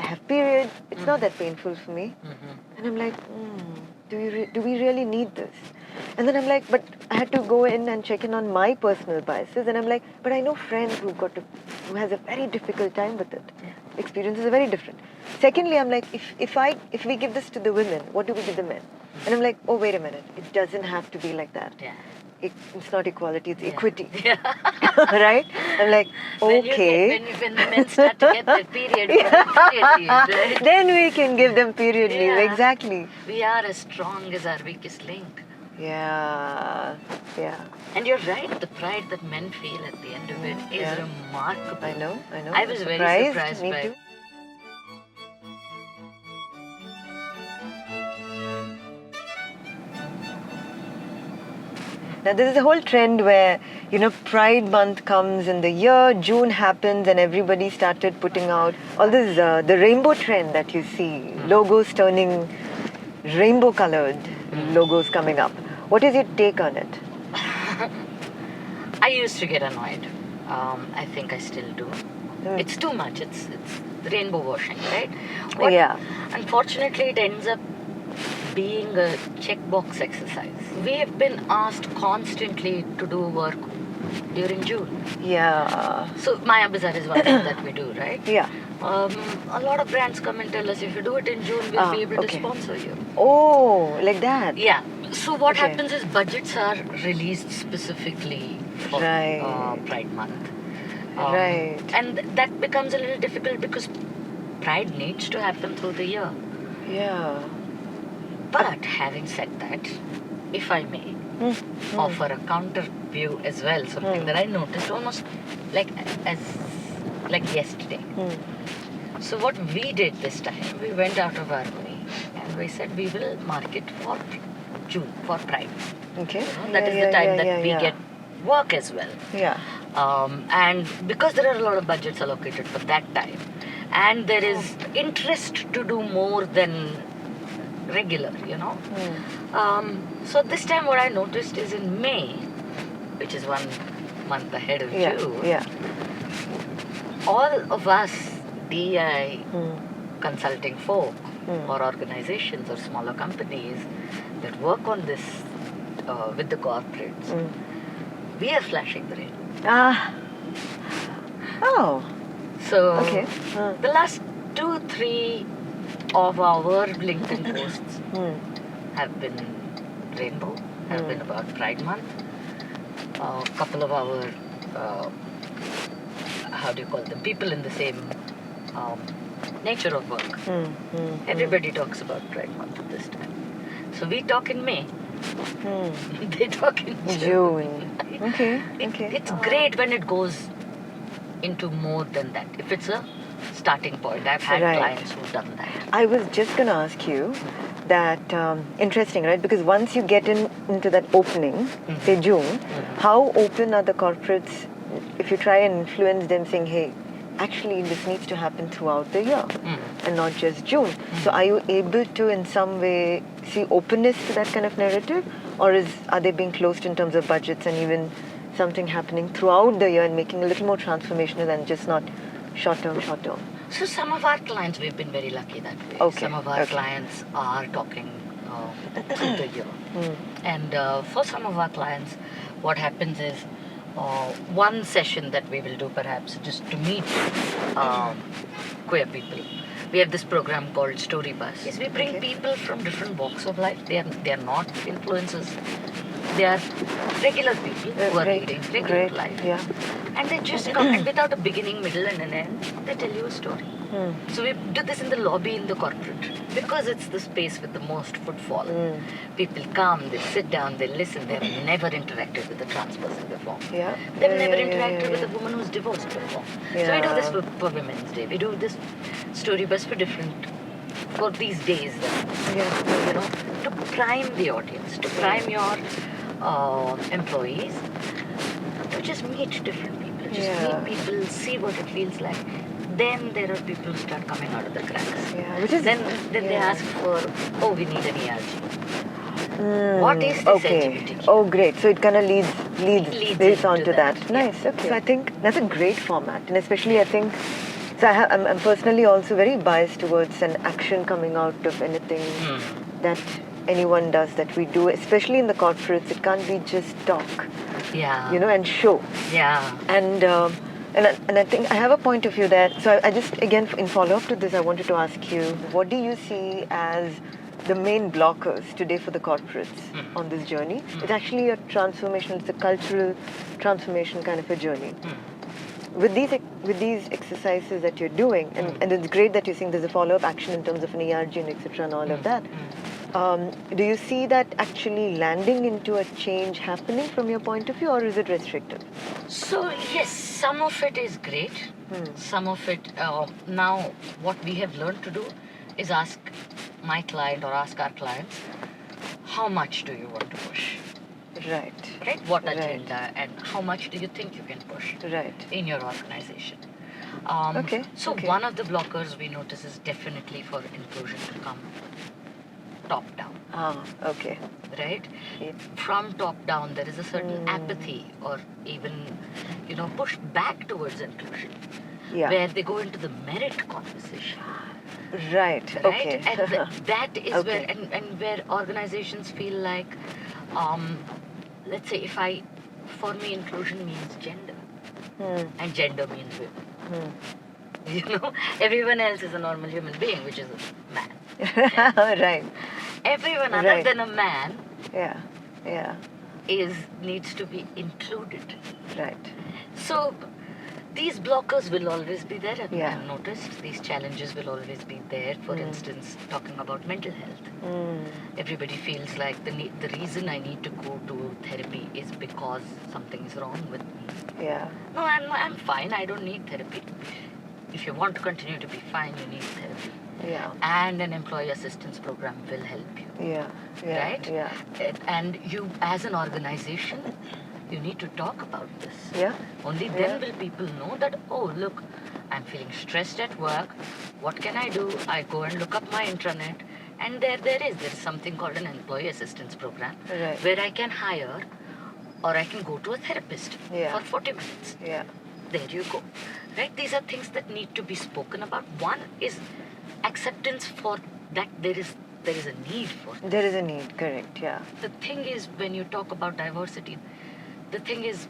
have period. It's not that painful for me. And I'm like, do we really need this? And then I'm like, but I had to go in and check in on my personal biases. And I'm like, but I know friends who has a very difficult time with it. Experiences are very different. Secondly, I'm like, if we give this to the women, what do we give the men? And I'm like, oh, wait a minute. It doesn't have to be like that. Yeah. It's not equality, it's equity. Right? I'm like, okay. When the men start to get their period, period leave, right? Then we can give them period leave. Exactly. We are as strong as our weakest link. Yeah. And you're right, the pride that men feel at the end of it is remarkable. I know. I was very surprised Me by too. Now, this is a whole trend where, Pride Month comes in the year, June happens, and everybody started putting out all this, the rainbow trend that you see, logos turning rainbow colored, logos coming up. What is your take on it? I used to get annoyed. I think I still do. It's too much. It's rainbow washing, right? Unfortunately, it ends up being a checkbox exercise. We have been asked constantly to do work during June. Yeah. So Maya Bazaar is one thing that we do, right? Yeah. A lot of brands come and tell us if you do it in June, we'll be able to sponsor you. Oh, like that? Yeah. So what happens is budgets are released specifically for Pride Month. Right. And that becomes a little difficult because Pride needs to happen through the year. Yeah. But having said that, if I may offer a counter view as well, something that I noticed almost like yesterday. So what we did this time, we went out of our way and we said we will market for June, for Pride. Okay. That is the time that we get work as well. Yeah. And because there are a lot of budgets allocated for that time, and there is interest to do more than regular, So this time what I noticed is in May, which is 1 month ahead of June, all of us DI consulting folk or organizations or smaller companies that work on this with the corporates, we are flashing the rain. Oh. So the last 2-3 of our LinkedIn posts have been rainbow, have been about Pride Month. A couple of our, how do you call them, people in the same nature of work. Everybody talks about Pride Month at this time. So we talk in May. They talk in June. Okay. It's great when it goes into more than that. If it's a starting point. I've had clients who've done that. I was just going to ask you that, interesting, right? Because once you get into that opening, say June, how open are the corporates if you try and influence them saying, hey, actually this needs to happen throughout the year and not just June. So are you able to in some way see openness to that kind of narrative, or are they being closed in terms of budgets and even something happening throughout the year and making a little more transformational than just not short term? So some of our clients, we've been very lucky that way. Okay. Some of our clients are talking through the year. And for some of our clients, what happens is one session that we will do perhaps just to meet queer people. We have this program called StoryBus. Yes, we bring people from different walks of life. They are not influencers. They are regular people who are leading regular life. Yeah. And they just come, and without a beginning, middle and an end, they tell you a story. So we do this in the lobby in the corporate because it's the space with the most footfall. People come, they sit down, they listen. They've never interacted with a trans person before. They've never interacted with a woman who's divorced before. So we do this for Women's Day. We do this StoryBus for these days, to prime the audience, to prime your employees, to just meet different people, meet people, see what it feels like. Then there are people who start coming out of the cracks. Then they ask for, we need an ERG. What is this LGBTQ? Oh, great. So it kind of leads on to that. Nice. Okay. Yeah. So I think that's a great format. And especially I think So I'm personally also very biased towards an action coming out of anything that anyone does, that we do, especially in the corporates. It can't be just talk, Yeah. and show. Yeah. And I think I have a point of view there. So I just, again, in follow-up to this, I wanted to ask you, what do you see as the main blockers today for the corporates on this journey? It's actually a transformation, it's a cultural transformation kind of a journey. With these exercises that you're doing, and it's great that you're saying there's a follow-up action in terms of an ERG and etc. and all of that, do you see that actually landing into a change happening from your point of view, or is it restrictive? So yes, some of it is great. Some of it, now what we have learned to do is ask my client or ask our clients, how much do you want to push? Right. Right? What agenda and how much do you think you can push in your organization? So one of the blockers we notice is definitely for inclusion to come top down. Okay. Right? Yeah. From top down, there is a certain apathy or even, push back towards inclusion. Yeah. Where they go into the merit conversation. Right. Okay. And that is Okay. where, and where organizations feel like, let's say for me, inclusion means gender. And gender means women. Everyone else is a normal human being, which is a man. Right. Everyone other than a man needs to be included. Right. So these blockers will always be there. Yeah. I've noticed these challenges will always be there. For instance, talking about mental health. Everybody feels like the reason I need to go to therapy is because something is wrong with me. Yeah. No, I'm fine. I don't need therapy. If you want to continue to be fine, you need therapy. Yeah. And an employee assistance program will help you. Yeah. Yeah. Right? Yeah. And you, as an organization, you need to talk about this. Yeah. Only then will people know that, oh, look, I'm feeling stressed at work. What can I do? I go and look up my intranet, and there is something called an employee assistance program where I can hire or I can go to a therapist for 40 minutes. Yeah. There you go. Right? These are things that need to be spoken about. One is acceptance for that there is a need for this. There is a need, correct, yeah. The thing is, when you talk about diversity, the thing is,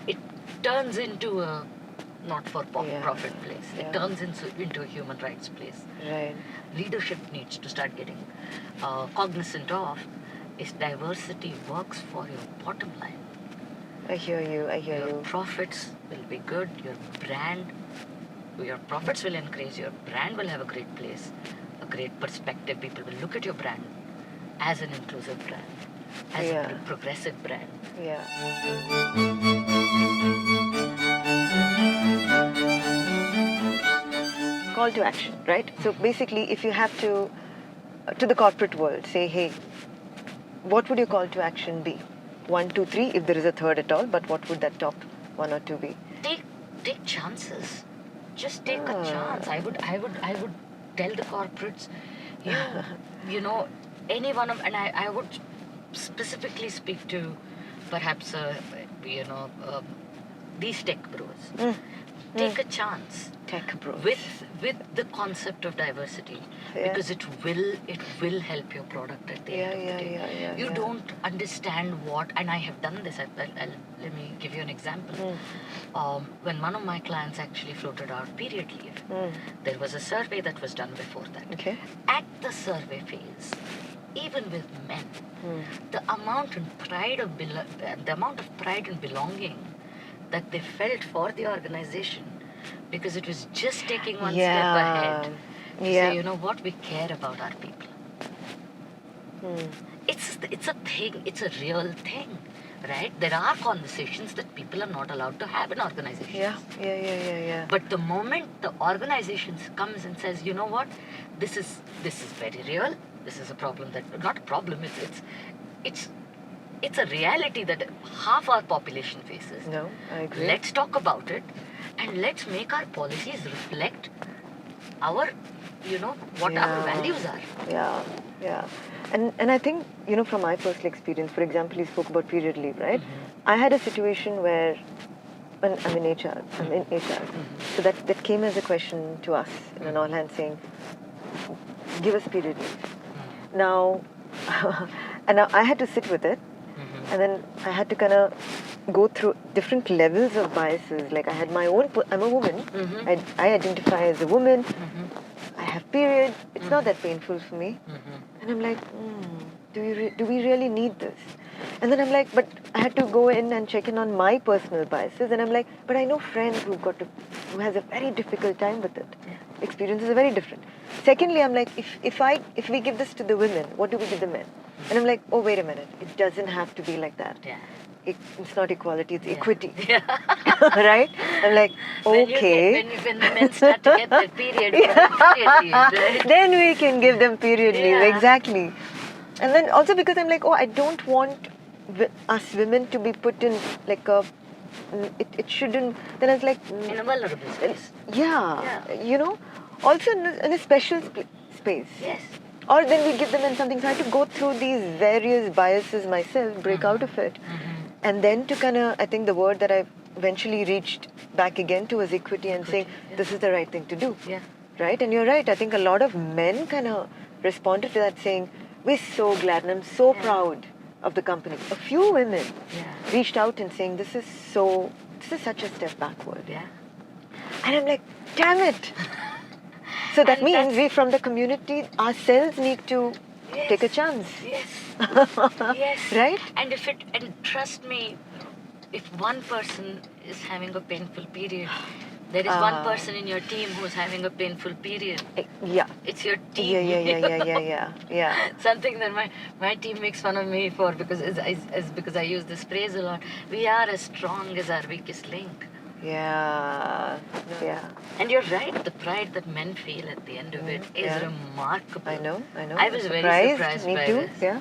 it turns into a not-for-profit place. Yeah. It turns into a human rights place. Right. Leadership needs to start getting cognizant of is diversity works for your bottom line. I hear you. Your profits will be good. Your profits will increase. Your brand will have a great place, a great perspective. People will look at your brand as an inclusive brand, as a progressive brand. Yeah. Call to action, right? So basically, if you have to the corporate world, say, hey, what would your call to action be? 1, 2, 3, if there is a third at all, but what would that top 1 or 2 be? Take chances. Just take a chance. I would tell the corporates, any one of, and I would specifically speak to perhaps these tech bros. Take a chance. Tech bros. With the concept of diversity, because it will help your product at the end of the day. You don't understand what, and I have done this. Let me give you an example. When one of my clients actually floated out period leave, there was a survey that was done before that. Okay. At the survey phase, even with men, the amount of pride and belonging that they felt for the organization, because it was just taking one step ahead to say, you know what, we care about our people. It's a thing, it's a real thing, right? There are conversations that people are not allowed to have in organizations. Yeah. But the moment the organization comes and says, you know what, this is very real, this is a problem not a problem, it's a reality that half our population faces. No, I agree. Let's talk about it, and let's make our policies reflect our, what our values are. Yeah. And I think, from my personal experience, for example, you spoke about period leave, right? I had a situation where I'm in HR. I'm in HR. So that came as a question to us in an all hand saying, give us period leave. Now, and now I had to sit with it, and then I had to kind of go through different levels of biases. Like I had my own. I'm a woman. I identify as a woman. I have period. It's not that painful for me. And I'm like, do we really need this? And then I'm like, but I had to go in and check in on my personal biases. And I'm like, but I know friends who has a very difficult time with it. Experiences are very different. Secondly, I'm like, if we give this to the women, what do we give the men? And I'm like, oh, wait a minute. It doesn't have to be like that. Yeah. It's not equality, it's equity. Right? I'm like, okay. When the men start to get their period, period leave, right? Then we can give them period leave, Yeah. exactly. And then also because I'm like, I don't want us women to be put in like it shouldn't. Then I was like, In a vulnerable space. yeah, you know, also in a special space. Yes. Or then we give them in something. So I had to go through these various biases myself, break out of it. And then to kind of, I think the word that I eventually reached back again to was equity and saying, this is the right thing to do. Yeah. Right? And you're right. I think a lot of men kind of responded to that saying, we're so glad and I'm so proud of the company. A few women reached out and saying, this is such a step backward. Yeah. And I'm like, damn it. So that means we from the community ourselves need to take a chance. Yes. Yes. Right? And trust me, if one person is having a painful period, there is one person in your team who's having a painful period. Yeah. It's your team. Yeah. Something that my team makes fun of me for because I use this phrase a lot. We are as strong as our weakest link. Yeah. And you're right. The pride that men feel at the end of it is remarkable. I know. I was very surprised me by too. this. Yeah.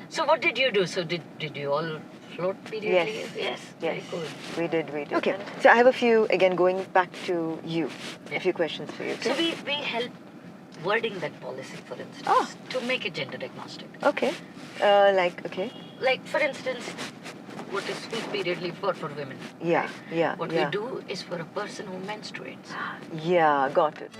So what did you do? So did you all float period leave? Yes. Very good. We did. Okay. So I have a few, again, going back to you, a few questions for you. Okay? So we help wording that policy, for instance, to make it gender agnostic. Okay. Like, for instance, what is full period leave for women? Yeah, right? What we do is for a person who menstruates. Yeah, got it.